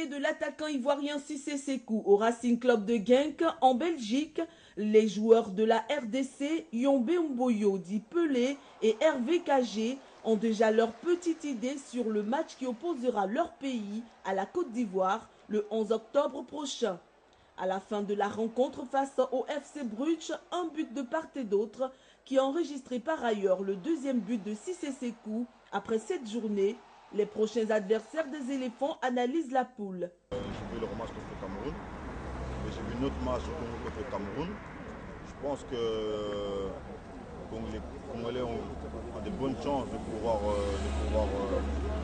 coéquipier de l'attaquant ivoirien Cissé Sékou au Racing Club de Genk en Belgique, les joueurs de la RDC, Yombe Mboyo dit Pelé et Hervé Cagé, ont déjà leur petite idée sur le match qui opposera leur pays à la Côte d'Ivoire le 11 octobre prochain. À la fin de la rencontre face au FC Bruges, un but de part et d'autre qui a enregistré par ailleurs le deuxième but de Cissé Sékou après cette journée. Les prochains adversaires des éléphants analysent la poule. J'ai vu leur match contre le Cameroun, et j'ai vu notre match contre le Cameroun. Je pense que les Congolais ont de bonnes chances de pouvoir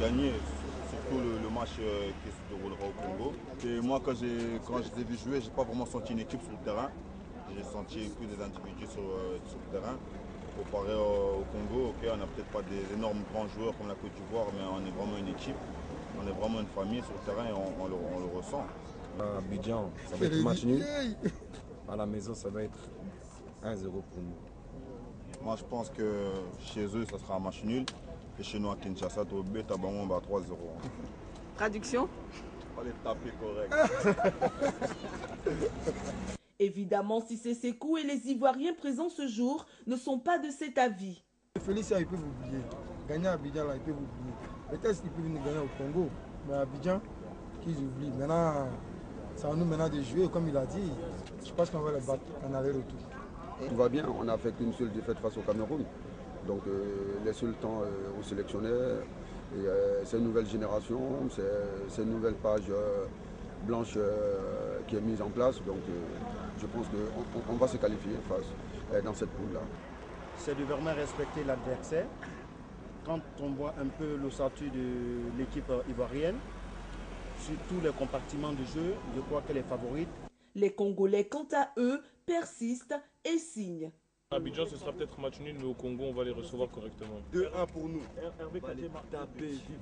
gagner, surtout le match qui se déroulera au Congo. Et moi, quand je les ai vus jouer, je n'ai pas vraiment senti une équipe sur le terrain. J'ai senti que des individus sur le terrain. Comparé au Congo, okay, on n'a peut-être pas des énormes grands joueurs comme la Côte d'Ivoire, mais on est vraiment une équipe, on est vraiment une famille sur le terrain et on le ressent. À Abidjan, ça va être match nul. À la maison, ça va être 1-0 pour nous. Moi, je pense que chez eux, ça sera un match nul. Et chez nous, à Kinshasa, Tobé, Tabango, on va 3-0. Traduction? On va les taper correct. Évidemment, Cissé Sékou et les Ivoiriens présents ce jour ne sont pas de cet avis. Félicia, ils peuvent oublier. Gagner à Abidjan, là, ils peuvent oublier. Peut-être qu'ils peuvent venir gagner au Congo, mais à Abidjan, qu'ils oublient. Maintenant, c'est à nous maintenant de jouer, comme il a dit. Je pense qu'on va les battre en aller-retour. Tout va bien, on n'a fait qu'une seule défaite face au Cameroun. Donc, laissez le temps aux sélectionneurs. C'est une nouvelle génération, c'est une nouvelle page blanche qui est mise en place. Donc, je pense qu'on va se qualifier dans cette poule-là. C'est de vraiment respecter l'adversaire. Quand on voit un peu l'ossature de l'équipe ivoirienne, sur tous les compartiments de jeu, je crois qu'elle est favorite. Les Congolais, quant à eux, persistent et signent. À Abidjan, ce sera peut-être match nul, mais au Congo, on va les recevoir correctement. 2-1 pour nous.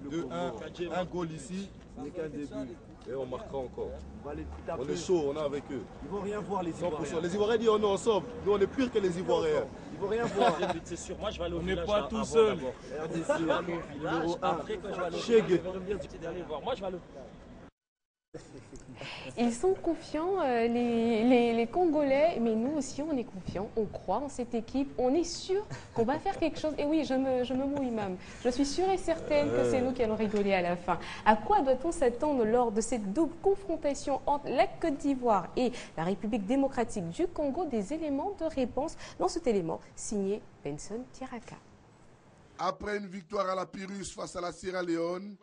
2-1, un goal ici, ce n'est qu'un début. Et on marquera encore. On est chaud, on est avec eux. Ils vont rien voir, les Ivoiriens. Les Ivoiriens disent on est ensemble. Nous, on est pire que les Ivoiriens. Ils vont rien voir. C'est sûr, moi je vais aller au On n'est village pas tout seul. RDC, numéro 1. Après, quand je vais aller au village, je vais aller voir. Moi, je vais aller. Ils sont confiants, les Congolais, mais nous aussi on est confiants, on croit en cette équipe, on est sûr qu'on va faire quelque chose. Et oui, je me mouille même. Je suis sûre et certaine que c'est nous qui allons rigoler à la fin. À quoi doit-on s'attendre lors de cette double confrontation entre la Côte d'Ivoire et la République démocratique du Congo? Des éléments de réponse dans cet élément signé Benson Tiraka. Après une victoire à la Pyrrhus face à la Sierra Leone,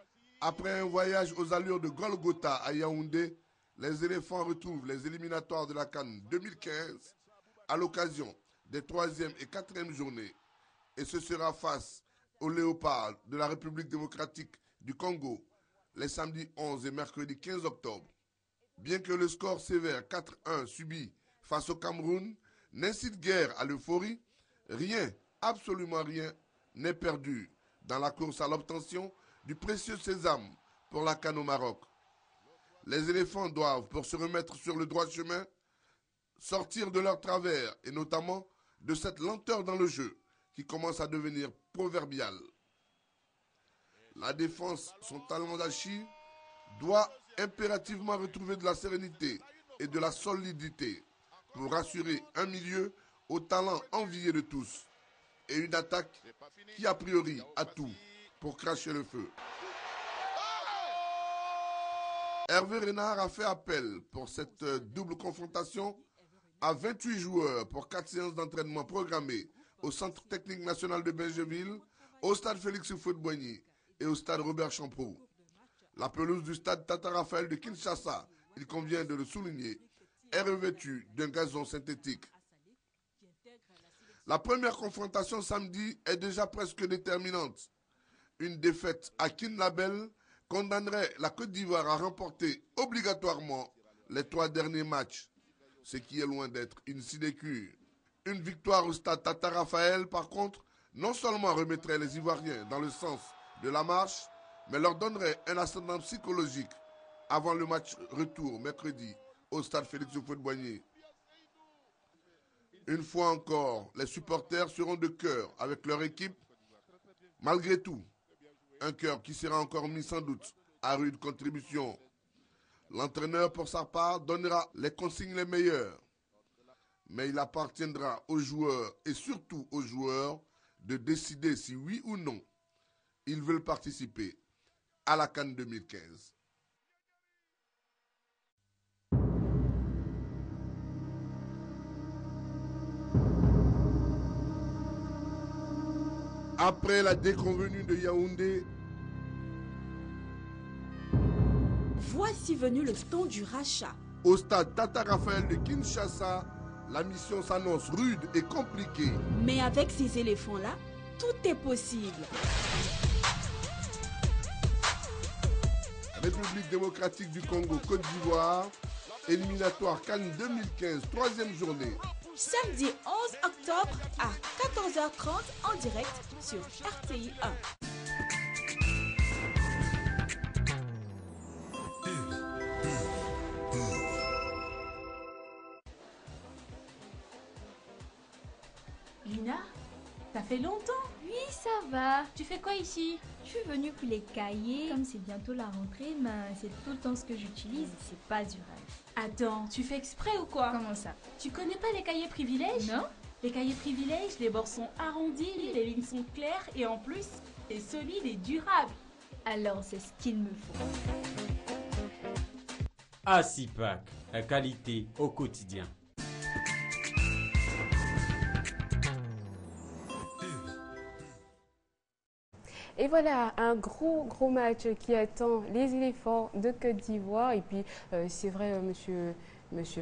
après un voyage aux allures de Golgotha à Yaoundé, les éléphants retrouvent les éliminatoires de la CAN 2015 à l'occasion des 3e et 4e journées. Et ce sera face aux léopards de la République démocratique du Congo les samedis 11 et mercredi 15 octobre. Bien que le score sévère 4-1 subi face au Cameroun n'incite guère à l'euphorie, rien, absolument rien, n'est perdu dans la course à l'obtention du précieux sésame pour la CAN au Maroc. Les éléphants doivent, pour se remettre sur le droit chemin, sortir de leur travers et notamment de cette lenteur dans le jeu qui commence à devenir proverbiale. La défense, son talent d'Achille, doit impérativement retrouver de la sérénité et de la solidité pour assurer un milieu au talent envié de tous et une attaque qui a priori a tout pour cracher le feu. Hervé Renard a fait appel pour cette double confrontation à 28 joueurs pour 4 séances d'entraînement programmées au Centre technique national de Bergerville, au stade Félix Houphouët-Boigny et au stade Robert Champroux. La pelouse du stade Tata Raphaël de Kinshasa, il convient de le souligner, est revêtue d'un gazon synthétique. La première confrontation samedi est déjà presque déterminante. Une défaite à Kinlabel condamnerait la Côte d'Ivoire à remporter obligatoirement les 3 derniers matchs, ce qui est loin d'être une sinécure. Une victoire au stade Tata Raphaël, par contre, non seulement remettrait les Ivoiriens dans le sens de la marche, mais leur donnerait un ascendant psychologique avant le match retour mercredi au stade Félix Houphouët-Boigny. Une fois encore, les supporters seront de cœur avec leur équipe. Malgré tout, un cœur qui sera encore mis sans doute à rude contribution. L'entraîneur, pour sa part, donnera les consignes les meilleures. Mais il appartiendra aux joueurs et surtout aux joueurs de décider si oui ou non ils veulent participer à la CAN 2015. Après la déconvenue de Yaoundé, voici venu le temps du rachat. Au stade Tata Raphaël de Kinshasa, la mission s'annonce rude et compliquée. Mais avec ces éléphants-là, tout est possible. République démocratique du Congo, Côte d'Ivoire, éliminatoire Cannes 2015, troisième journée. Samedi 11 octobre à 14h30 en direct sur RTI 1. Lina, ça fait longtemps. Oui, ça va. Tu fais quoi ici? Je suis venue pour les cahiers. Comme c'est bientôt la rentrée, mais c'est tout le temps ce que j'utilise. C'est pas durable. Attends, tu fais exprès ou quoi? Comment ça? Tu connais pas les cahiers privilèges? Non. Les cahiers privilèges, les bords sont arrondis, les lignes sont claires et en plus, c'est solide et durable. Alors, c'est ce qu'il me faut. ASIPAC, la qualité au quotidien. Et voilà, un gros match qui attend les éléphants de Côte d'Ivoire. Et puis, c'est vrai, monsieur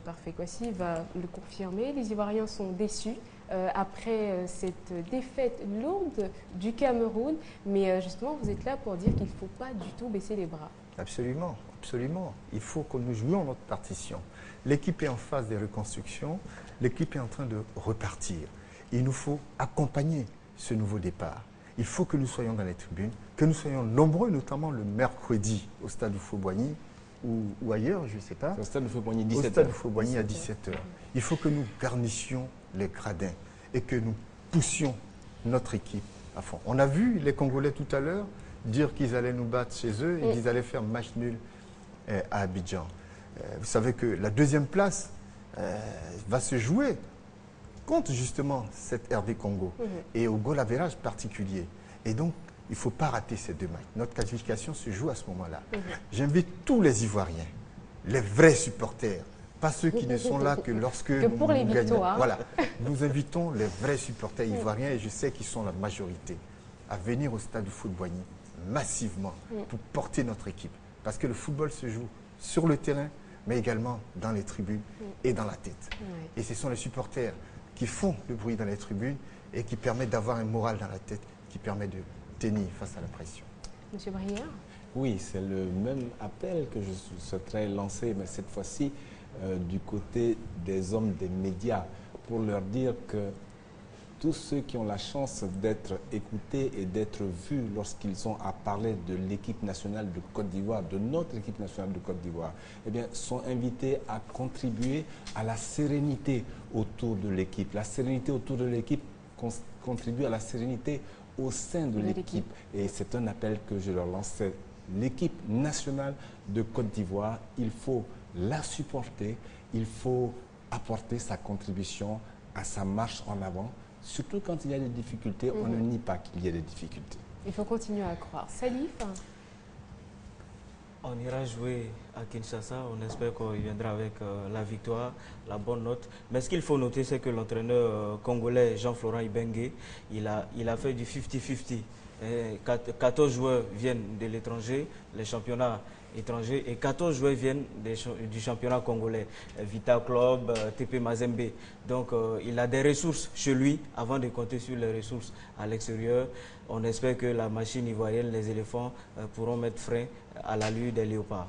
Parfait Kwasi va le confirmer. Les Ivoiriens sont déçus après cette défaite lourde du Cameroun. Mais justement, vous êtes là pour dire qu'il ne faut pas du tout baisser les bras. Absolument, absolument. Il faut que nous jouions notre partition. L'équipe est en phase de reconstruction. L'équipe est en train de repartir. Il nous faut accompagner ce nouveau départ. Il faut que nous soyons dans les tribunes, que nous soyons nombreux, notamment le mercredi au stade Houphouët-Boigny ou ailleurs, je ne sais pas. Au stade Houphouët-Boigny, 17h. Au stade Houphouët-Boigny à 17h. Il faut que nous garnissions les gradins et que nous poussions notre équipe à fond. On a vu les Congolais tout à l'heure dire qu'ils allaient nous battre chez eux et qu'ils allaient faire match nul à Abidjan. Vous savez que la deuxième place va se jouer contre justement cette RD Congo et au goal average particulier. Et donc, il ne faut pas rater ces deux matchs. Notre qualification se joue à ce moment-là. J'invite tous les Ivoiriens, les vrais supporters, pas ceux qui ne sont là que lorsque pour nous les gagnons. victoires. Voilà. Nous invitons les vrais supporters ivoiriens, et je sais qu'ils sont la majorité, à venir au stade du Houphouët-Boigny massivement pour porter notre équipe. Parce que le football se joue sur le terrain, mais également dans les tribunes et dans la tête. Et ce sont les supporters qui font le bruit dans les tribunes et qui permettent d'avoir un moral dans la tête, qui permet de tenir face à la pression. Monsieur Brière? Oui, c'est le même appel que je souhaiterais lancer, mais cette fois-ci du côté des hommes des médias, pour leur dire que tous ceux qui ont la chance d'être écoutés et d'être vus lorsqu'ils ont à parler de l'équipe nationale de Côte d'Ivoire, de notre équipe nationale de Côte d'Ivoire, eh bien, sont invités à contribuer à la sérénité autour de l'équipe. La sérénité autour de l'équipe contribue à la sérénité au sein de l'équipe. Et c'est un appel que je leur lance. C'est l'équipe nationale de Côte d'Ivoire. Il faut la supporter, il faut apporter sa contribution à sa marche en avant. Surtout quand il y a des difficultés, on ne nie pas qu'il y ait des difficultés. Il faut continuer à croire. Salif? On ira jouer à Kinshasa, on espère qu'il viendra avec la victoire, la bonne note. Mais ce qu'il faut noter, c'est que l'entraîneur congolais Jean-Florent Ibenge, il a fait du 50-50. 14 joueurs viennent de l'étranger, les championnats étrangers, et 14 joueurs viennent du championnat congolais, Vita Club, TP Mazembe. Donc il a des ressources chez lui avant de compter sur les ressources à l'extérieur. On espère que la machine ivoirienne, les éléphants, pourront mettre frein à la lutte des léopards.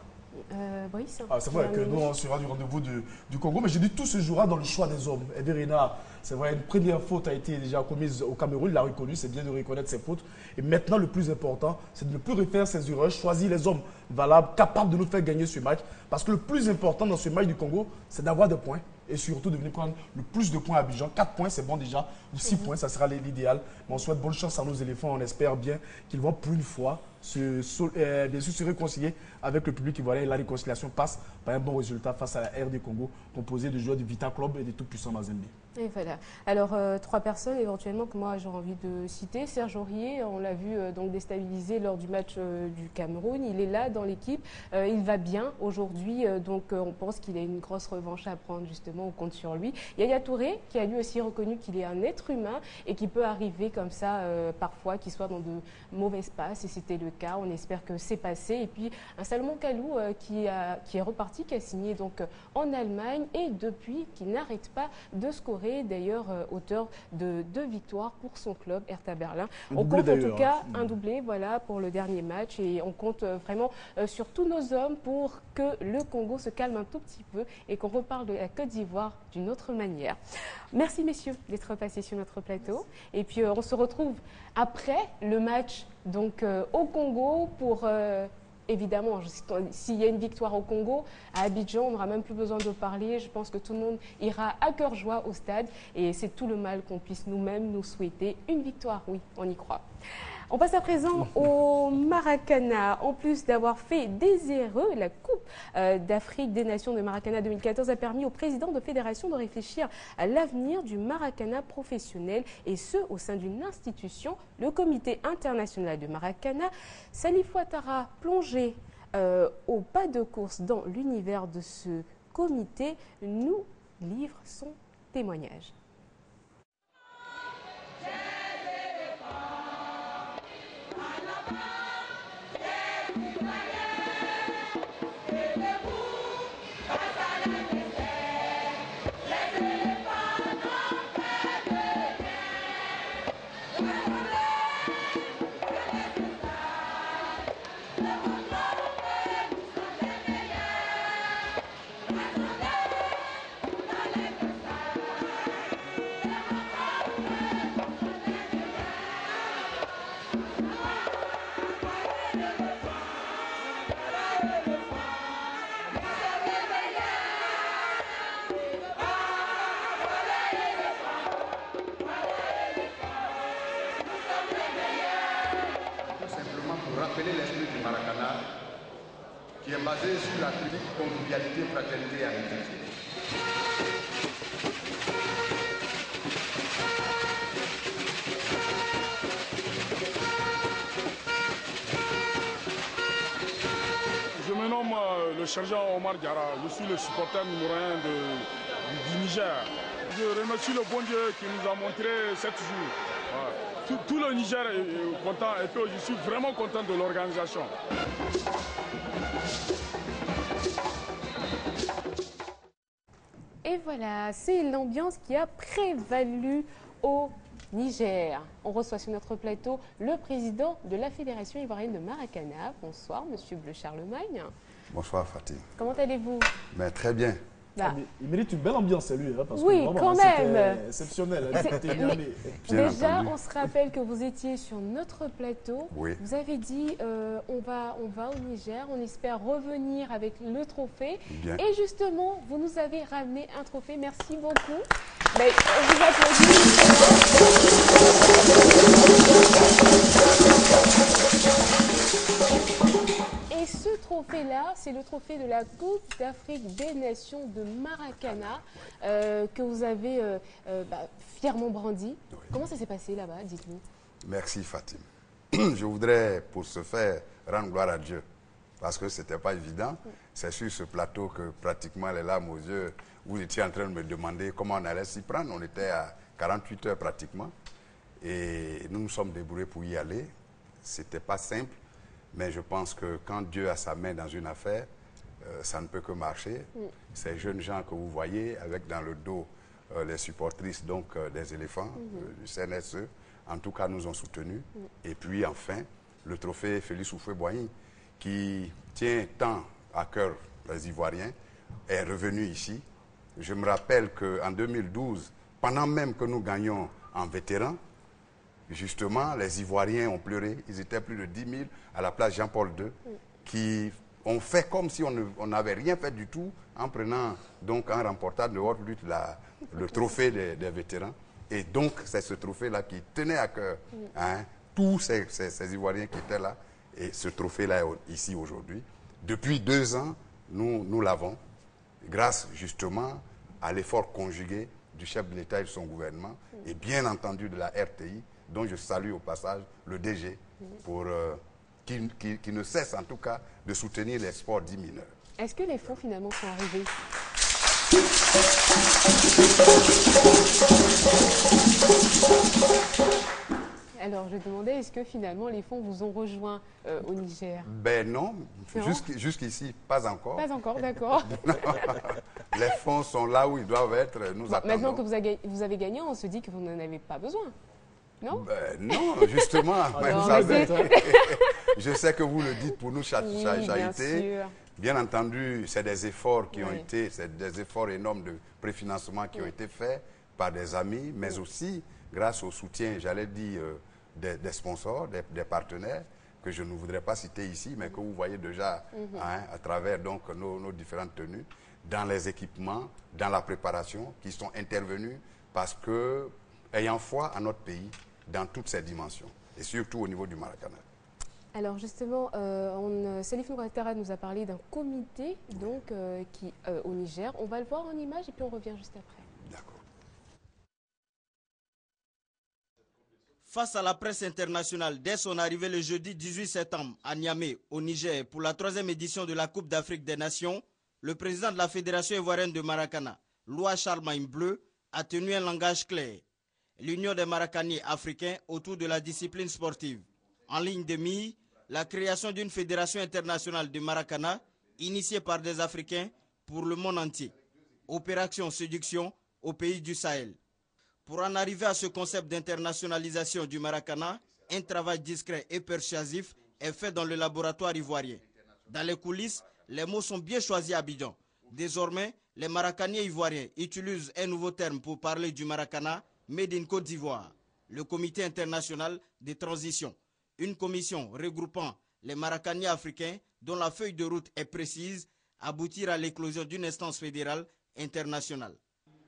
C'est vrai que nous, on sera du rendez-vous du Congo, mais je dis tout se jouera dans le choix des hommes. Et Verena, c'est vrai, une première faute a été déjà commise au Cameroun, il l'a reconnu, c'est bien de reconnaître ses fautes. Et maintenant, le plus important, c'est de ne plus refaire ses erreurs, choisir les hommes valables, capables de nous faire gagner ce match. Parce que le plus important dans ce match du Congo, c'est d'avoir des points. et surtout de venir prendre le plus de points à Abidjan. 4 points, c'est bon déjà, ou 6 points, ça sera l'idéal. Mais on souhaite bonne chance à nos éléphants, on espère bien qu'ils vont pour une fois se réconcilier avec le public ivoirien et la réconciliation passe par un bon résultat face à la RD Congo, composée de joueurs du Vita Club et des tout-puissants Mazembe. Et voilà. Alors, 3 personnes éventuellement que moi j'aurais envie de citer. Serge Aurier, on l'a vu donc déstabilisé lors du match du Cameroun. Il est là dans l'équipe. Il va bien aujourd'hui. Donc, on pense qu'il a une grosse revanche à prendre justement. On compte sur lui. Yaya Touré, qui a lui aussi reconnu qu'il est un être humain et qui peut arriver comme ça parfois, qu'il soit dans de mauvaises passes. Et c'était le cas. On espère que c'est passé. Et puis, un Salomon Kalou qui est reparti, qui a signé donc en Allemagne et depuis, qui n'arrête pas de scorer. D'ailleurs, auteur de 2 victoires pour son club, Hertha Berlin. On compte en tout cas un doublé voilà, pour le dernier match et on compte vraiment sur tous nos hommes pour que le Congo se calme un tout petit peu et qu'on reparle de la Côte d'Ivoire d'une autre manière. Merci messieurs d'être passés sur notre plateau et puis on se retrouve après le match donc, au Congo pour... Évidemment, s'il y a une victoire au Congo, à Abidjan, on n'aura même plus besoin de parler. Je pense que tout le monde ira à cœur joie au stade. Et c'est tout le mal qu'on puisse nous-mêmes nous souhaiter. Une victoire, oui, on y croit. On passe à présent au Maracana. En plus d'avoir fait des erreurs, la Coupe d'Afrique des Nations de Maracana 2014 a permis au président de fédération de réfléchir à l'avenir du Maracana professionnel et ce, au sein d'une institution, le Comité international de Maracana. Salif Ouattara, plongé au pas de course dans l'univers de ce comité, nous livre son témoignage. Qui est basé sur la critique convivialité, fraternité et amitié. Je me nomme le sergent Omar Diarra, je suis le supporter numéro 1 du Niger. Je remercie le bon Dieu qui nous a montré 7 jours. Voilà. Tout le Niger est content et puis je suis vraiment content de l'organisation. Et voilà, c'est l'ambiance qui a prévalu au Niger. On reçoit sur notre plateau le président de la Fédération ivoirienne de Maracana. Bonsoir, monsieur Bleu Charlemagne. Bonsoir, Fatih. Comment allez-vous? Très bien. Ah, il mérite une belle ambiance, lui. Hein, parce oui, que quand même. Exceptionnel. Déjà, on se rappelle que vous étiez sur notre plateau. Oui. Vous avez dit on va au Niger, on espère revenir avec le trophée. Bien. Et justement, vous nous avez ramené un trophée. Merci beaucoup. Mais, on vous applaudit. Et ce trophée-là, c'est le trophée de la Coupe d'Afrique des Nations de Maracana que vous avez fièrement brandi. Oui. Comment ça s'est passé là-bas, dites-nous? Merci Fatim. Je voudrais pour ce faire rendre gloire à Dieu parce que ce n'était pas évident. C'est sur ce plateau que pratiquement les larmes aux yeux, vous étiez en train de me demander comment on allait s'y prendre. On était à 48 heures pratiquement et nous nous sommes débrouillés pour y aller. Ce n'était pas simple. Mais je pense que quand Dieu a sa main dans une affaire, ça ne peut que marcher. Ces jeunes gens que vous voyez avec dans le dos les supportrices donc, des éléphants, du CNSE, en tout cas nous ont soutenus. Et puis enfin, le trophée Félix Houphouët-Boigny, qui tient tant à cœur les Ivoiriens, est revenu ici. Je me rappelle qu'en 2012, pendant même que nous gagnions en vétérans, justement, les Ivoiriens ont pleuré. Ils étaient plus de 10 000 à la place Jean-Paul II, qui on fait comme si on n'avait rien fait du tout en prenant donc en remportant de haute lutte le trophée des vétérans. Et donc, c'est ce trophée-là qui tenait à cœur tous ces Ivoiriens qui étaient là. Et ce trophée-là est ici aujourd'hui. Depuis 2 ans, nous l'avons, grâce justement à l'effort conjugué du chef de l'État et de son gouvernement, et bien entendu de la RTI, dont je salue au passage le DG, pour, qui ne cesse en tout cas de soutenir les sports dits mineurs. Est-ce que les fonds finalement sont arrivés? Alors, je demandais, est-ce que finalement les fonds vous ont rejoint au Niger? Ben non, jusqu'ici, pas encore. Pas encore, d'accord. Les fonds sont là où ils doivent être, nous attendons. Maintenant que vous avez gagné, on se dit que vous n'en avez pas besoin, non? Ben non, justement. Vous savez, je sais que vous le dites pour nous chariter. Bien entendu, c'est des efforts qui ont été, c'est des efforts énormes de préfinancement qui ont été faits par des amis, mais aussi grâce au soutien, j'allais dire, des sponsors, des partenaires, que je ne voudrais pas citer ici, mais que vous voyez déjà à travers donc, nos différentes tenues, dans les équipements, dans la préparation, qui sont intervenus parce que, ayant foi en notre pays, dans toutes ses dimensions, et surtout au niveau du Maracana. Alors justement, Salif Nouattara nous a parlé d'un comité donc, au Niger. On va le voir en image et puis on revient juste après. D'accord. Face à la presse internationale, dès son arrivée le jeudi 18 septembre à Niamey, au Niger, pour la 3e édition de la Coupe d'Afrique des Nations, le président de la Fédération ivoirienne de Maracana, Loa Charlemagne Bleu, a tenu un langage clair. L'union des Maracaniers africains autour de la discipline sportive. En ligne de mire, la création d'une fédération internationale de Maracana, initiée par des Africains pour le monde entier. Opération Séduction au pays du Sahel. Pour en arriver à ce concept d'internationalisation du Maracana, un travail discret et persuasif est fait dans le laboratoire ivoirien. Dans les coulisses, les mots sont bien choisis à Abidjan. Désormais, les Maracaniers ivoiriens utilisent un nouveau terme pour parler du Maracana, Made in Côte d'Ivoire, le Comité international de transition. Une commission regroupant les Maracaniers africains dont la feuille de route est précise, aboutir à l'éclosion d'une instance fédérale internationale.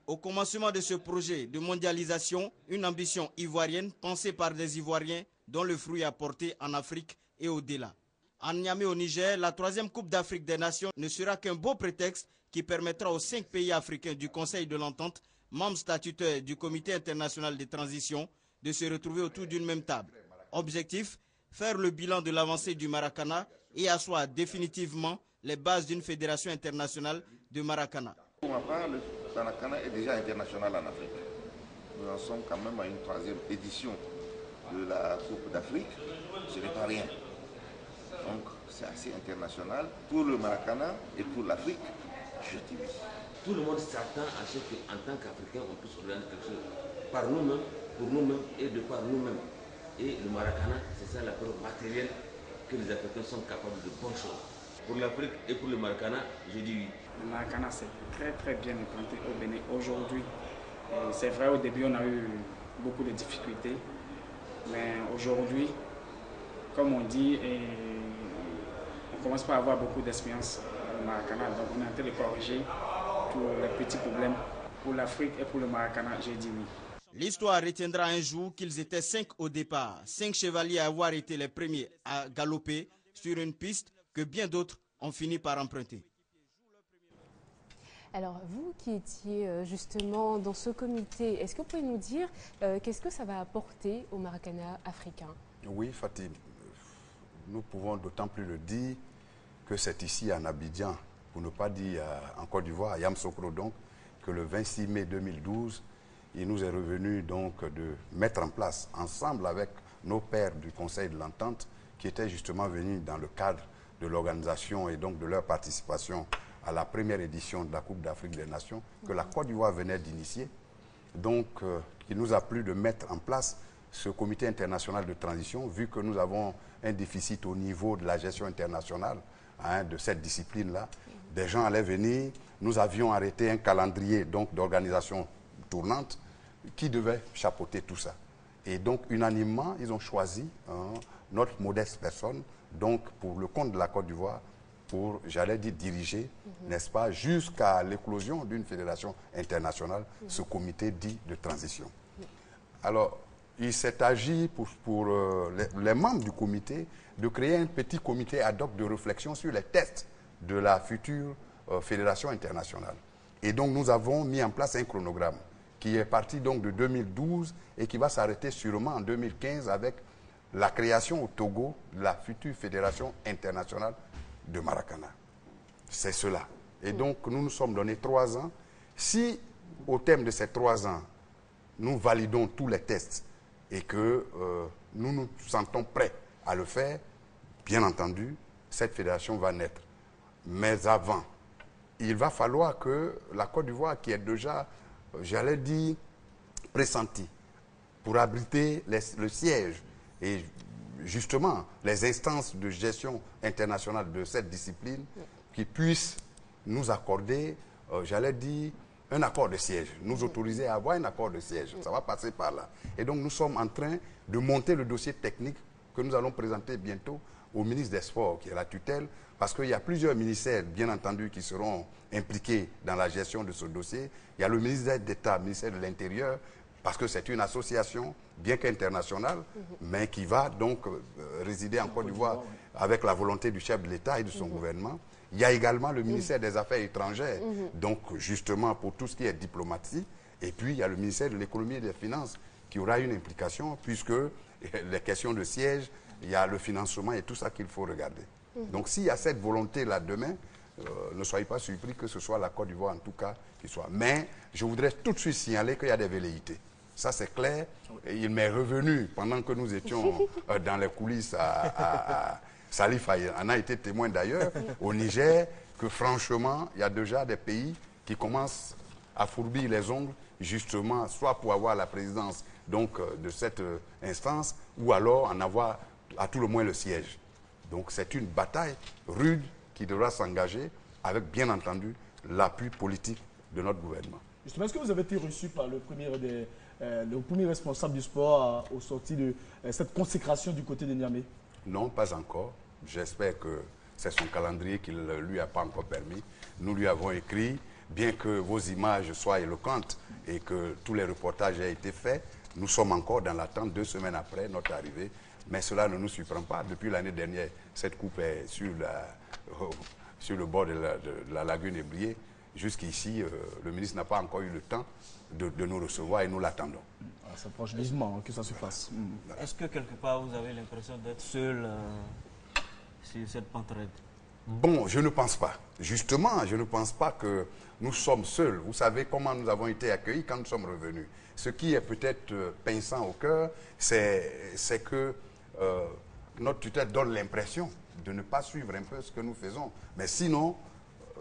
Au commencement de ce projet de mondialisation, une ambition ivoirienne pensée par des Ivoiriens dont le fruit est apporté en Afrique et au-delà. En Niamey au Niger, la 3e Coupe d'Afrique des Nations ne sera qu'un beau prétexte qui permettra aux 5 pays africains du Conseil de l'Entente, membres statutaires du Comité international de transition, de se retrouver autour d'une même table. Objectif, faire le bilan de l'avancée du Maracana et asseoir définitivement les bases d'une fédération internationale de Maracana. Pour ma part, le Maracana est déjà international en Afrique. Nous en sommes quand même à une 3e édition de la Coupe d'Afrique. Ce n'est pas rien. Donc c'est assez international pour le Maracana et pour l'Afrique, je dis oui. Tout le monde s'attend à ce qu'en tant qu'Africains, on puisse organiser quelque chose par nous-mêmes, pour nous-mêmes et de par nous-mêmes. Et le Maracana, c'est ça la preuve matérielle que les Africains sont capables de bonnes choses. Pour l'Afrique et pour le Maracana, je dis oui. Le Maracana, c'est très bien implanté au Bénin aujourd'hui. C'est vrai, au début, on a eu beaucoup de difficultés. Mais aujourd'hui, comme on dit, on commence par avoir beaucoup d'expérience au Maracana. Donc on est en train de corriger tous les petits problèmes. Pour l'Afrique et pour le Maracana, j'ai dit oui. L'histoire retiendra un jour qu'ils étaient 5 au départ, 5 chevaliers à avoir été les premiers à galoper sur une piste que bien d'autres ont fini par emprunter. Alors, vous qui étiez justement dans ce comité, est-ce que vous pouvez nous dire qu'est-ce que ça va apporter au Maracana africain? Oui, Fatih, nous pouvons d'autant plus le dire que c'est ici en Abidjan, pour ne pas dire en Côte d'Ivoire, à Yamoussoukro donc, que le 26 mai 2012, il nous est revenu donc de mettre en place, ensemble avec nos pairs du Conseil de l'Entente, qui étaient justement venus dans le cadre de l'organisation et donc de leur participation à la première édition de la Coupe d'Afrique des Nations, que la Côte d'Ivoire venait d'initier. Donc, il nous a plu de mettre en place ce comité international de transition, vu que nous avons un déficit au niveau de la gestion internationale de cette discipline-là. Des gens allaient venir, nous avions arrêté un calendrier d'organisation tournante qui devait chapeauter tout ça. Et donc, unanimement, ils ont choisi notre modeste personne, donc pour le compte de la Côte d'Ivoire, pour, j'allais dire, diriger, n'est-ce pas, jusqu'à l'éclosion d'une fédération internationale, ce comité dit de transition. Alors, il s'est agi pour les membres du comité de créer un petit comité ad hoc de réflexion sur les tests de la future fédération internationale. Et donc, nous avons mis en place un chronogramme qui est parti donc de 2012 et qui va s'arrêter sûrement en 2015 avec la création au Togo de la future fédération internationale de Maracana. C'est cela. Et donc, nous nous sommes donné 3 ans. Si, au terme de ces 3 ans, nous validons tous les tests et que nous nous sentons prêts à le faire, bien entendu, cette fédération va naître. Mais avant, il va falloir que la Côte d'Ivoire, qui est déjà, j'allais dire, pressentie pour abriter le siège et justement les instances de gestion internationale de cette discipline, qui puissent nous accorder, j'allais dire, un accord de siège, nous autoriser à avoir un accord de siège. Ça va passer par là. Et donc, nous sommes en train de monter le dossier technique que nous allons présenter bientôt au ministre des Sports, qui est la tutelle, parce qu'il y a plusieurs ministères, bien entendu, qui seront impliqués dans la gestion de ce dossier. Il y a le ministère d'État, le ministère de l'Intérieur, parce que c'est une association, bien qu'internationale, mais qui va donc résider en Côte d'Ivoire avec la volonté du chef de l'État et de son gouvernement. Il y a également le ministère des Affaires étrangères, donc justement pour tout ce qui est diplomatie. Et puis il y a le ministère de l'Économie et des Finances qui aura une implication, puisque les questions de siège, il y a le financement et tout ça qu'il faut regarder. Donc s'il y a cette volonté-là demain, ne soyez pas surpris que ce soit la Côte d'Ivoire en tout cas qui soit. Mais je voudrais tout de suite signaler qu'il y a des velléités. Ça c'est clair. Et il m'est revenu pendant que nous étions dans les coulisses Salif en a été témoin d'ailleurs, au Niger, que franchement, il y a déjà des pays qui commencent à fourbir les ongles, justement, soit pour avoir la présidence donc, de cette instance, ou alors en avoir à tout le moins le siège. Donc c'est une bataille rude qui devra s'engager avec, bien entendu, l'appui politique de notre gouvernement. Justement, est-ce que vous avez été reçu par le premier responsable du sport au sorti de cette consécration du côté de Niamey? Non, pas encore. J'espère que c'est son calendrier qui ne lui a pas encore permis. Nous lui avons écrit, bien que vos images soient éloquentes et que tous les reportages aient été faits, nous sommes encore dans l'attente 2 semaines après notre arrivée. Mais cela ne nous surprend pas. Depuis l'année dernière, cette coupe est sur le bord de la lagune Ébrié. Jusqu'ici, le ministre n'a pas encore eu le temps de nous recevoir et nous l'attendons. Ça approche vivement que ça se fasse. Est-ce que quelque part vous avez l'impression d'être seul sur cette pente raide? Bon, je ne pense pas. Justement, je ne pense pas que nous sommes seuls. Vous savez comment nous avons été accueillis quand nous sommes revenus. Ce qui est peut-être pinçant au cœur, c'est que notre tutelle donne l'impression de ne pas suivre un peu ce que nous faisons. Mais sinon,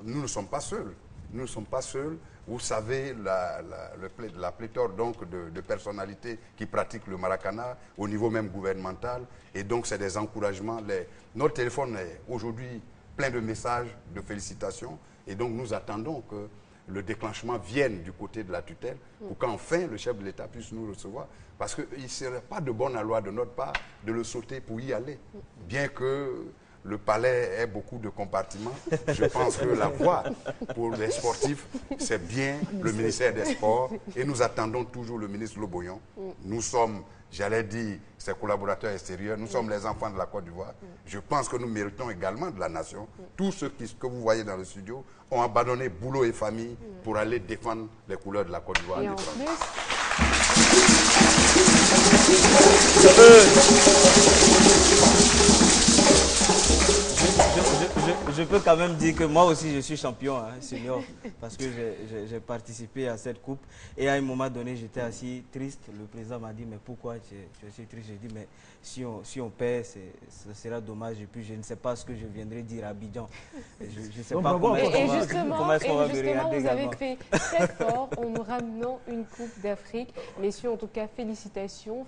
nous ne sommes pas seuls. Nous ne sommes pas seuls. Vous savez, la pléthore donc de personnalités qui pratiquent le maracana au niveau même gouvernemental. Et donc, c'est des encouragements. Notre téléphone est aujourd'hui plein de messages de félicitations. Et donc, nous attendons que le déclenchement vienne du côté de la tutelle pour qu'enfin le chef de l'État puisse nous recevoir. Parce qu'il ne serait pas de bonne loi de notre part de le sauter pour y aller. Bien que le palais ait beaucoup de compartiments, je pense que la voie pour les sportifs, c'est bien le ministère des Sports. Et nous attendons toujours le ministre Loboyon. Nous sommes, j'allais dire, ses collaborateurs extérieurs. Nous sommes les enfants de la Côte d'Ivoire. Je pense que nous méritons également de la nation. Tous ceux que vous voyez dans le studio ont abandonné boulot et famille pour aller défendre les couleurs de la Côte d'Ivoire. Je peux quand même dire que moi aussi je suis champion senior parce que j'ai participé à cette coupe et à un moment donné j'étais assis triste. Le président m'a dit mais pourquoi tu es si triste? J'ai dit mais si on perd ce sera dommage et puis je ne sais pas ce que je viendrai dire à Abidjan. Je ne sais pas comment est-ce qu'on va me regarder vous avez fait très fort en nous ramenant une coupe d'Afrique. Messieurs, en tout cas félicitations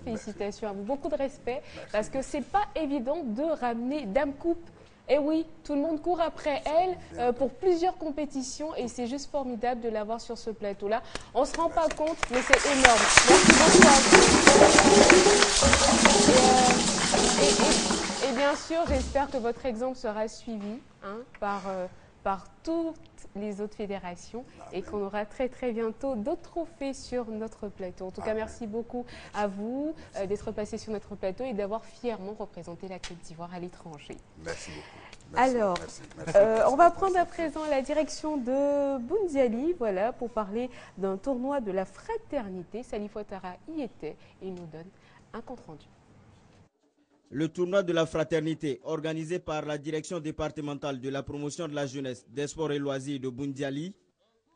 à vous, beaucoup de respect parce que c'est pas évident de ramener Dame Coupe. Et oui, tout le monde court après elle pour plusieurs compétitions et c'est juste formidable de l'avoir sur ce plateau-là. On ne se rend pas compte, mais c'est énorme. Merci beaucoup à vous. Et bien sûr, j'espère que votre exemple sera suivi hein, par toutes les autres fédérations et qu'on aura très très bientôt d'autres trophées sur notre plateau. En tout cas, merci beaucoup à vous d'être passé sur notre plateau et d'avoir fièrement représenté la Côte d'Ivoire à l'étranger. Merci beaucoup. Merci, alors, merci. On va prendre à présent la direction de Boundiali, voilà, pour parler d'un tournoi de la fraternité. Salif Ouattara y était et il nous donne un compte-rendu. Le tournoi de la fraternité, organisé par la direction départementale de la promotion de la jeunesse, des sports et loisirs de Boundiali,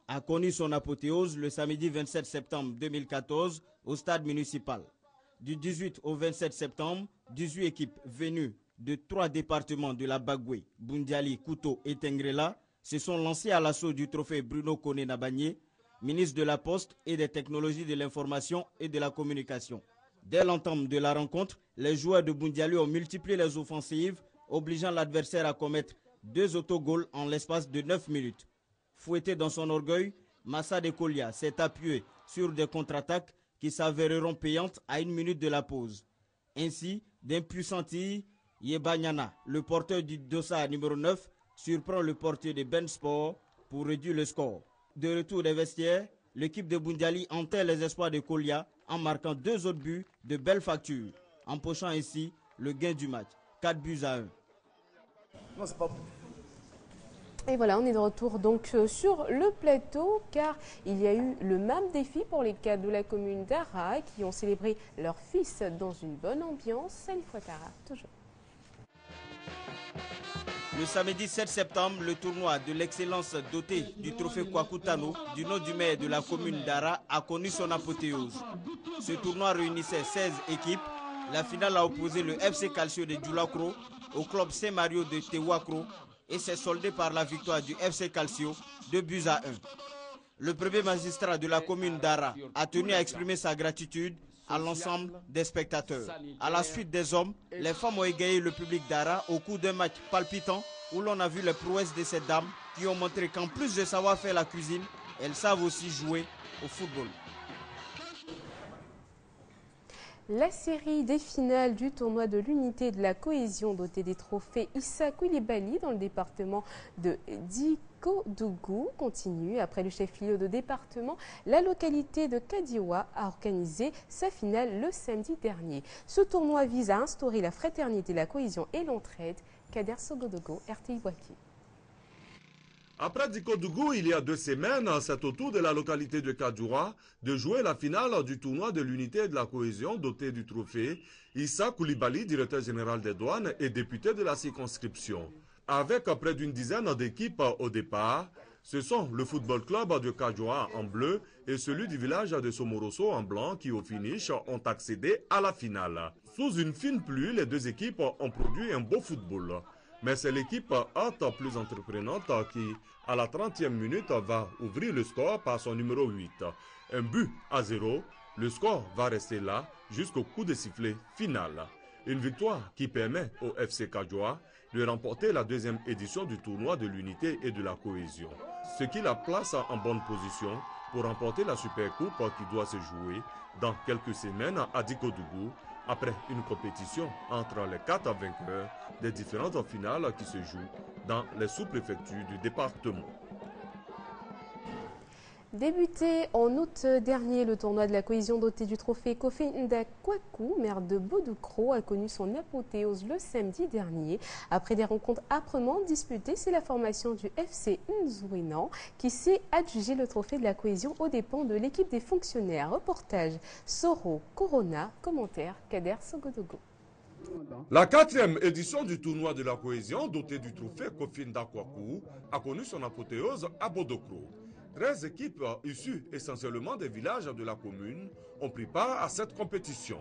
a connu son apothéose le samedi 27 septembre 2014 au stade municipal. Du 18 au 27 septembre, 18 équipes venues de 3 départements de la Bagoué, Boundiali, Kouto et Tengrela se sont lancées à l'assaut du trophée Bruno Koné Nabagné, ministre de la Poste et des technologies de l'information et de la communication. Dès l'entame de la rencontre, les joueurs de Boundiali ont multiplié les offensives, obligeant l'adversaire à commettre 2 autogols en l'espace de 9 minutes. Fouetté dans son orgueil, Massa de Kolia s'est appuyé sur des contre-attaques qui s'avéreront payantes à 1 minute de la pause. Ainsi, d'impuissants tirs, Yebanyana, le porteur du Dossa numéro 9, surprend le portier de Ben Sport pour réduire le score. De retour des vestiaires, l'équipe de Boundiali enterre les espoirs de Kolia en marquant 2 autres buts de belle facture, empochant ainsi le gain du match, 4-1. Non, c'est pas bon. Et voilà, on est de retour donc sur le plateau car il y a eu le même défi pour les cadres de la commune d'Ara qui ont célébré leur fils dans une bonne ambiance. Salif Ouattara, toujours. Le samedi 7 septembre, le tournoi de l'excellence doté du trophée Kwakutano du nom du maire de la commune d'Ara a connu son apothéose. Ce tournoi réunissait 16 équipes. La finale a opposé le FC Calcio de Djoulakro au club Saint-Mario de Tewakro et s'est soldé par la victoire du FC Calcio 2-1. Le premier magistrat de la commune d'Ara a tenu à exprimer sa gratitude à l'ensemble des spectateurs. À la suite des hommes, les femmes ont égayé le public d'Ara au cours d'un match palpitant où l'on a vu les prouesses de ces dames qui ont montré qu'en plus de savoir faire la cuisine, elles savent aussi jouer au football. La série des finales du tournoi de l'unité et de la cohésion doté des trophées Issa Koulibaly dans le département de Dikodougou continue. Après le chef-lieu de département, la localité de Kadiwa a organisé sa finale le samedi dernier. Ce tournoi vise à instaurer la fraternité, la cohésion et l'entraide. Kader Sogodogo, RTI Boaki. Après Dikodougou, il y a 2 semaines, c'est au tour de la localité de Kadiwa de jouer la finale du tournoi de l'unité et de la cohésion doté du trophée Issa Koulibaly, directeur général des douanes et député de la circonscription. Avec près d'une dizaine d'équipes au départ, ce sont le football club de Kadiwa en bleu et celui du village de Somoroso en blanc qui au finish ont accédé à la finale. Sous une fine pluie, les 2 équipes ont produit un beau football. Mais c'est l'équipe haute plus entreprenante qui, à la 30e minute, va ouvrir le score par son numéro 8. 1-0, le score va rester là jusqu'au coup de sifflet final. Une victoire qui permet au FC Kadiwa de remporter la 2e édition du tournoi de l'unité et de la cohésion. Ce qui la place en bonne position pour remporter la Supercoupe qui doit se jouer dans quelques semaines à Dikodougou, après une compétition entre les 4 vainqueurs des différentes finales qui se jouent dans les sous-préfectures du département. Débuté en août dernier, le tournoi de la cohésion doté du trophée Kofi Ndakwaku, maire de Bodukro, a connu son apothéose le samedi dernier. Après des rencontres âprement disputées, c'est la formation du FC Nzouénan qui s'est adjugé le trophée de la cohésion aux dépens de l'équipe des fonctionnaires. Reportage Soro Corona, commentaire Kader Sogodogo. La 4e édition du tournoi de la cohésion doté du trophée Kofi Ndakwaku a connu son apothéose à Bodokro. 13 équipes issues essentiellement des villages de la commune ont pris part à cette compétition.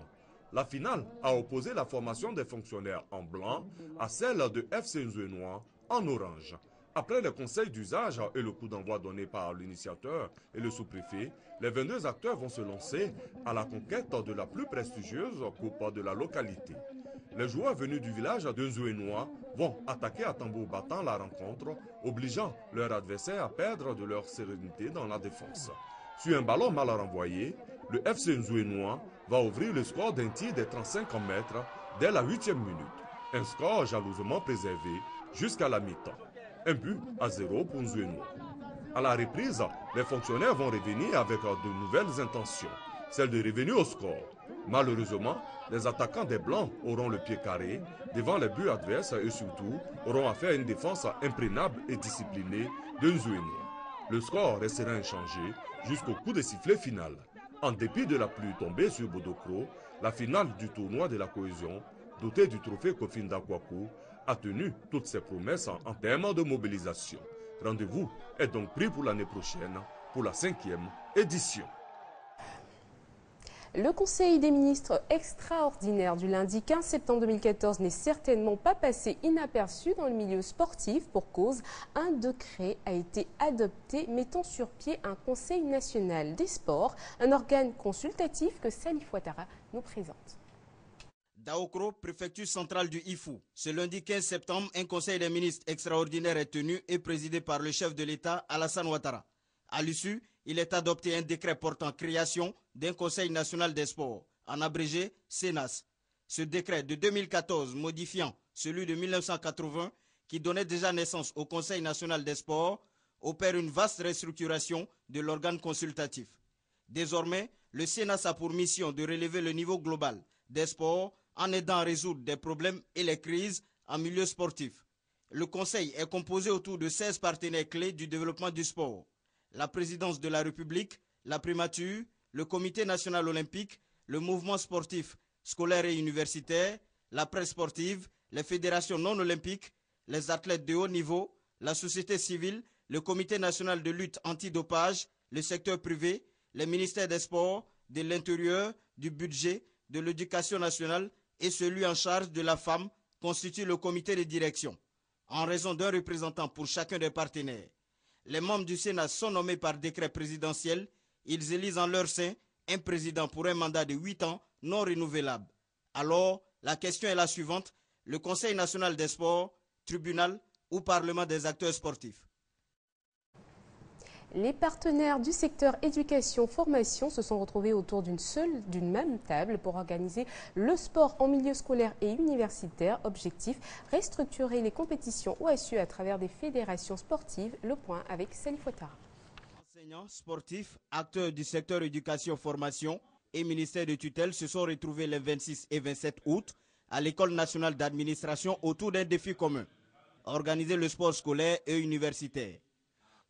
La finale a opposé la formation des fonctionnaires en blanc à celle de FC Nzouénois en orange. Après le conseil d'usage et le coup d'envoi donné par l'initiateur et le sous-préfet, les 22 acteurs vont se lancer à la conquête de la plus prestigieuse coupe de la localité. Les joueurs venus du village de Nzouénois vont attaquer à tambour battant la rencontre, obligeant leur adversaire à perdre de leur sérénité dans la défense. Sur un ballon mal renvoyé, le FC Nzouénois va ouvrir le score d'un tir de 35 mètres dès la 8e minute. Un score jalousement préservé jusqu'à la mi-temps. 1-0 pour Nzouénois. À la reprise, les fonctionnaires vont revenir avec de nouvelles intentions, celle de revenir au score. Malheureusement, les attaquants des Blancs auront le pied carré devant les buts adverses et surtout auront à faire une défense imprégnable et disciplinée de Nzouénois. Le score restera inchangé jusqu'au coup de sifflet final. En dépit de la pluie tombée sur Bodokro, la finale du tournoi de la cohésion, dotée du trophée Kofinda Kwaku, a tenu toutes ses promesses en termes de mobilisation. Rendez-vous est donc pris pour l'année prochaine pour la 5e édition. Le Conseil des ministres extraordinaire du lundi 15 septembre 2014 n'est certainement pas passé inaperçu dans le milieu sportif pour cause. Un décret a été adopté mettant sur pied un Conseil national des sports, un organe consultatif que Salif Ouattara nous présente. Daokro, préfecture centrale du IFU. Ce lundi 15 septembre, un Conseil des ministres extraordinaire est tenu et présidé par le chef de l'État, Alassane Ouattara. À l'issue, il est adopté un décret portant création d'un Conseil national des sports, en abrégé CNAS. Ce décret de 2014 modifiant celui de 1980 qui donnait déjà naissance au Conseil national des sports opère une vaste restructuration de l'organe consultatif. Désormais, le CNAS a pour mission de relever le niveau global des sports en aidant à résoudre des problèmes et les crises en milieu sportif. Le Conseil est composé autour de 16 partenaires clés du développement du sport. La présidence de la République, la primature, le Comité national olympique, le mouvement sportif scolaire et universitaire, la presse sportive, les fédérations non olympiques, les athlètes de haut niveau, la société civile, le Comité national de lutte antidopage, le secteur privé, les ministères des sports, de l'intérieur, du budget, de l'éducation nationale et celui en charge de la femme constituent le comité de direction, en raison d'un représentant pour chacun des partenaires. Les membres du Sénat sont nommés par décret présidentiel. Ils élisent en leur sein un président pour un mandat de 8 ans non renouvelable. Alors, la question est la suivante. Le Conseil national des sports, tribunal ou parlement des acteurs sportifs? Les partenaires du secteur éducation-formation se sont retrouvés autour d'une même table pour organiser le sport en milieu scolaire et universitaire. Objectif, restructurer les compétitions OSU à travers des fédérations sportives. Le point avec Salif Ouattara. Enseignants, sportifs, acteurs du secteur éducation-formation et ministère de tutelle se sont retrouvés les 26 et 27 août à l'École nationale d'administration autour d'un défi commun, organiser le sport scolaire et universitaire.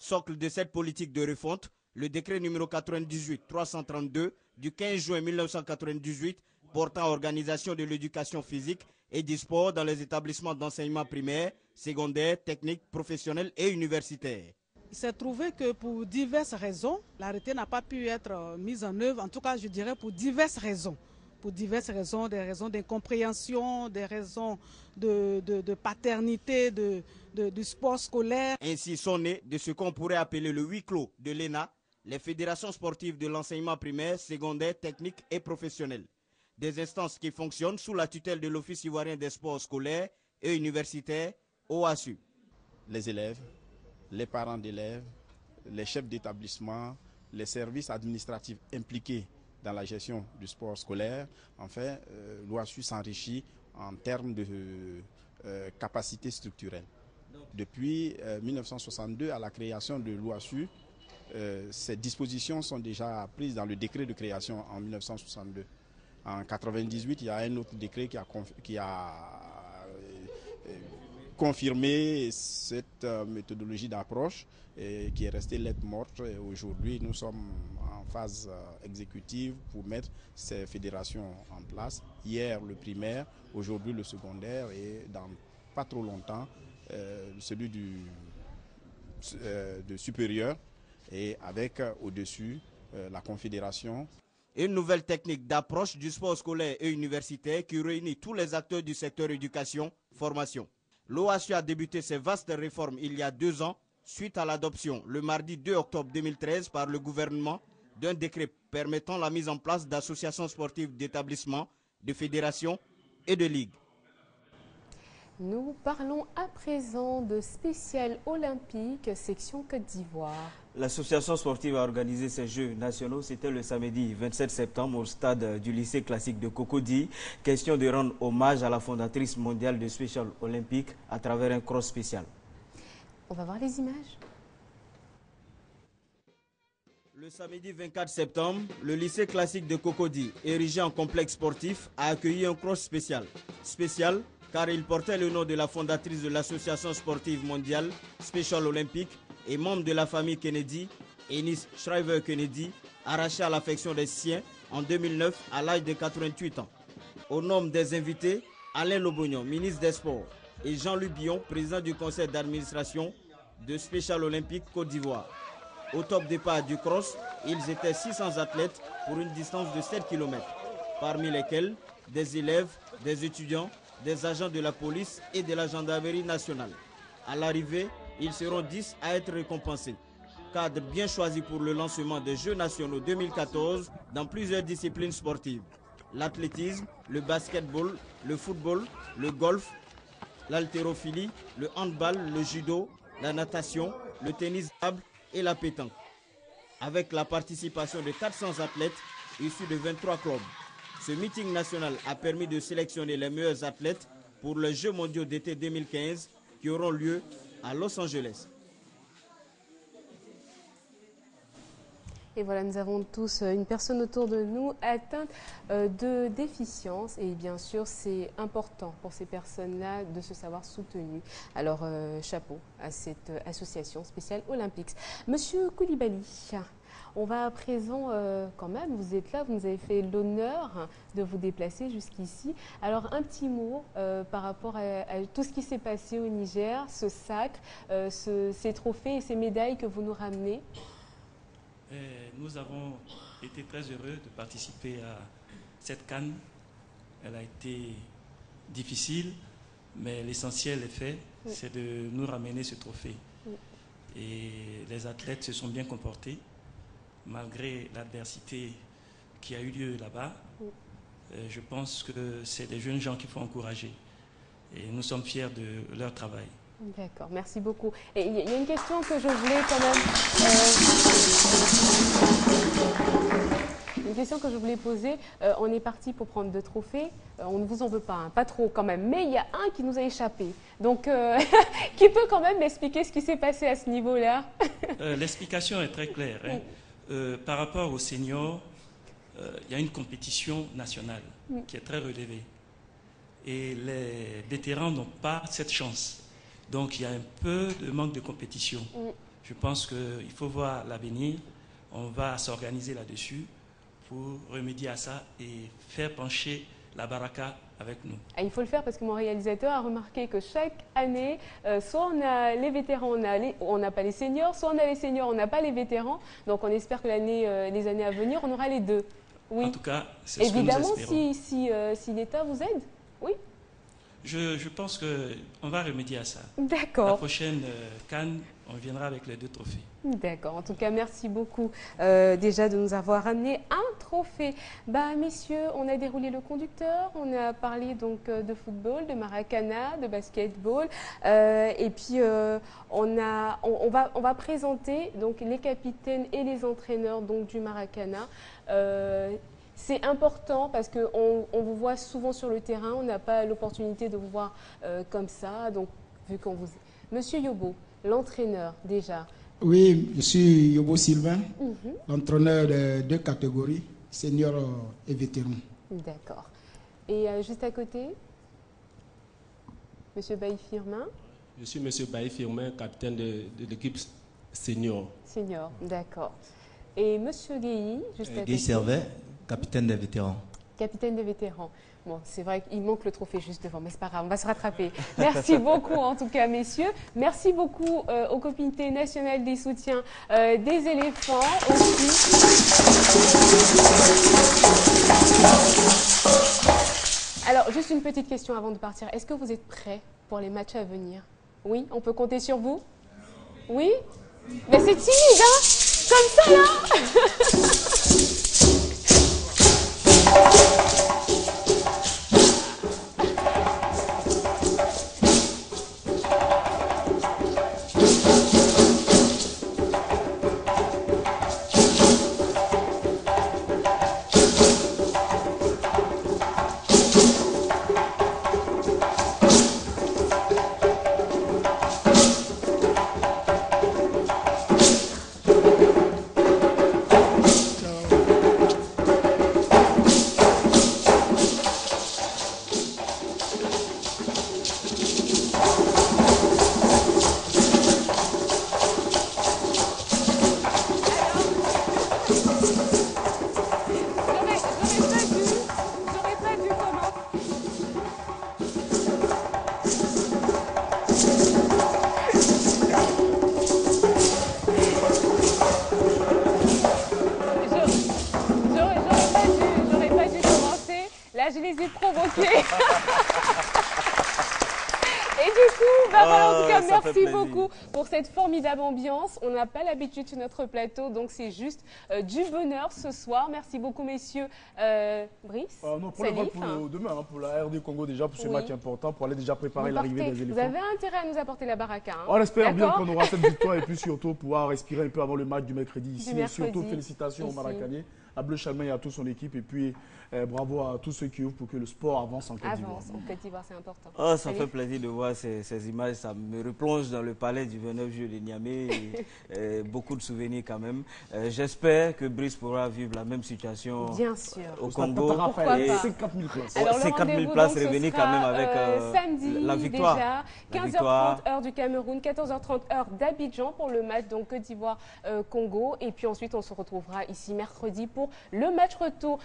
Socle de cette politique de refonte, le décret numéro 98-332 du 15 juin 1998 portant organisation de l'éducation physique et du sport dans les établissements d'enseignement primaire, secondaire, technique, professionnel et universitaire. Il s'est trouvé que pour diverses raisons, l'arrêté n'a pas pu être mis en œuvre, en tout cas je dirais pour diverses raisons. Pour diverses raisons, des raisons d'incompréhension, des raisons de paternité, du sport scolaire. Ainsi sont nés de ce qu'on pourrait appeler le huis clos de l'ENA, les fédérations sportives de l'enseignement primaire, secondaire, technique et professionnel. Des instances qui fonctionnent sous la tutelle de l'Office ivoirien des sports scolaires et universitaires, OASU. Les élèves, les parents d'élèves, les chefs d'établissement, les services administratifs impliqués dans la gestion du sport scolaire. Enfin, l'OASU s'enrichit en termes de capacité structurelle. Depuis 1962, à la création de l'OASU, ces dispositions sont déjà prises dans le décret de création en 1962. En 1998, il y a un autre décret qui a confirmé cette méthodologie d'approche qui est restée lettre morte. Aujourd'hui, nous sommes en phase exécutive pour mettre ces fédérations en place. Hier, le primaire, aujourd'hui, le secondaire et dans pas trop longtemps, celui de supérieur et avec au-dessus la confédération. Une nouvelle technique d'approche du sport scolaire et universitaire qui réunit tous les acteurs du secteur éducation, formation. L'OASU a débuté ses vastes réformes il y a 2 ans suite à l'adoption le mardi 2 octobre 2013 par le gouvernement d'un décret permettant la mise en place d'associations sportives, d'établissements, de fédérations et de ligues. Nous parlons à présent de Spécial Olympique, section Côte d'Ivoire. L'association sportive a organisé ses Jeux nationaux. C'était le samedi 27 septembre au stade du lycée classique de Cocody. Question de rendre hommage à la fondatrice mondiale de Spécial Olympique à travers un cross spécial. On va voir les images. Le samedi 24 septembre, le lycée classique de Cocody, érigé en complexe sportif, a accueilli un cross spécial. Spécial car il portait le nom de la fondatrice de l'association sportive mondiale Special Olympic et membre de la famille Kennedy, Eunice Shriver Kennedy, arrachée à l'affection des siens en 2009 à l'âge de 88 ans. Au nom des invités, Alain Lobognon, ministre des Sports, et Jean-Luc Billon, président du conseil d'administration de Special Olympic Côte d'Ivoire. Au top départ du cross, ils étaient 600 athlètes pour une distance de 7 km, parmi lesquels des élèves, des étudiants, des agents de la police et de la gendarmerie nationale. À l'arrivée, ils seront 10 à être récompensés. Cadre bien choisi pour le lancement des Jeux nationaux 2014 dans plusieurs disciplines sportives. L'athlétisme, le basketball, le football, le golf, l'haltérophilie, le handball, le judo, la natation, le tennis de table et la pétanque. Avec la participation de 400 athlètes issus de 23 clubs. Ce meeting national a permis de sélectionner les meilleurs athlètes pour les Jeux mondiaux d'été 2015 qui auront lieu à Los Angeles. Et voilà, nous avons tous une personne autour de nous atteinte de déficience. Et bien sûr, c'est important pour ces personnes-là de se savoir soutenues. Alors, chapeau à cette association spéciale Olympics. Monsieur Koulibaly, on va à présent, quand même, vous êtes là, vous nous avez fait l'honneur de vous déplacer jusqu'ici. Alors, un petit mot par rapport à tout ce qui s'est passé au Niger, ce sacre, ces trophées et ces médailles que vous nous ramenez. Nous avons été très heureux de participer à cette CAN. Elle a été difficile, mais l'essentiel est fait, c'est de nous ramener ce trophée. Et les athlètes se sont bien comportés, malgré l'adversité qui a eu lieu là-bas. Je pense que c'est des jeunes gens qu'il faut encourager. Et nous sommes fiers de leur travail. D'accord, merci beaucoup. Et il y a une question que je voulais quand même... une question que je voulais poser. On est parti pour prendre 2 trophées. On ne vous en veut pas, hein, pas trop quand même. Mais il y a un qui nous a échappé. Donc, qui peut quand même m'expliquer ce qui s'est passé à ce niveau-là? L'explication est très claire. Hein. Par rapport aux seniors, il y a une compétition nationale qui est très relevée. Et les vétérans n'ont pas cette chance. Donc il y a un peu de manque de compétition. Je pense qu'il faut voir l'avenir. On va s'organiser là-dessus pour remédier à ça et faire pencher la baraka avec nous. Il faut le faire parce que mon réalisateur a remarqué que chaque année, soit on a les vétérans, on n'a pas les seniors, soit on a les seniors, on n'a pas les vétérans. Donc on espère que les années à venir, on aura les deux. Oui. En tout cas, c'est ce que nous espérons. Évidemment, si l'État vous aide, oui. Je pense qu'on va remédier à ça. D'accord. La prochaine CAN, on viendra avec les 2 trophées. D'accord. En tout cas, merci beaucoup déjà de nous avoir amené un trophée. Messieurs, on a déroulé le conducteur, on a parlé donc de football, de maracana, de basketball, et puis on va présenter donc les capitaines et les entraîneurs donc du maracana. C'est important parce qu'on vous voit souvent sur le terrain, on n'a pas l'opportunité de vous voir comme ça. Donc, vu qu'on vous... Monsieur Yobo, l'entraîneur déjà. Oui, je suis Yobo Sylvain, l'entraîneur de 2 catégories, senior et vétéran. D'accord. Et juste à côté, Monsieur Baï Firmin. Je suis Monsieur Baï Firmin, capitaine de l'équipe senior. Senior, d'accord. Et Monsieur Guéhi, juste à côté. Guy Servet, capitaine des vétérans. Capitaine des vétérans. Bon, c'est vrai qu'il manque le trophée juste devant, mais c'est pas grave, on va se rattraper. Merci beaucoup en tout cas, messieurs. Merci beaucoup au Comité national des soutiens des éléphants aussi. Alors, juste une petite question avant de partir. Est-ce que vous êtes prêts pour les matchs à venir? Oui, on peut compter sur vous? Oui? Mais c'est timide, hein? Comme ça, là. provoquer. Et du coup, voilà, en tout cas, merci beaucoup pour cette formidable ambiance. On n'a pas l'habitude sur notre plateau, donc c'est juste du bonheur ce soir. Merci beaucoup, messieurs. Brice, non, pour demain, hein, pour la RD Congo déjà, pour ce match important, pour aller déjà préparer l'arrivée des éléphants. Vous avez intérêt à nous apporter la baraka. Hein. On espère bien qu'on aura cette victoire et puis surtout pouvoir respirer un peu avant le match du mercredi ici. Et surtout, félicitations au Maracanier, à Bleu Chalmin et à toute son équipe. Et puis, bravo à tous ceux qui ouvrent pour que le sport avance en Côte d'Ivoire. Avance en Côte d'Ivoire, c'est important. Oh, ça fait plaisir de voir ces images. Ça me replonge dans le palais du 29 juillet de Niamey. Et beaucoup de souvenirs quand même. J'espère que Brice pourra vivre la même situation au Congo. Et 50 000 places. Alors, 50 000 places revenir quand même avec samedi, la victoire. Déjà, 15h30 heure du Cameroun, 14h30 heure d'Abidjan pour le match donc Côte d'Ivoire-Congo. Et puis ensuite, on se retrouvera ici mercredi pour le match retour.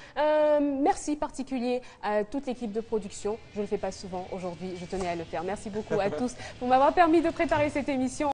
Merci particulier à toute l'équipe de production. Je ne le fais pas souvent aujourd'hui, je tenais à le faire. Merci beaucoup à tous pour m'avoir permis de préparer cette émission.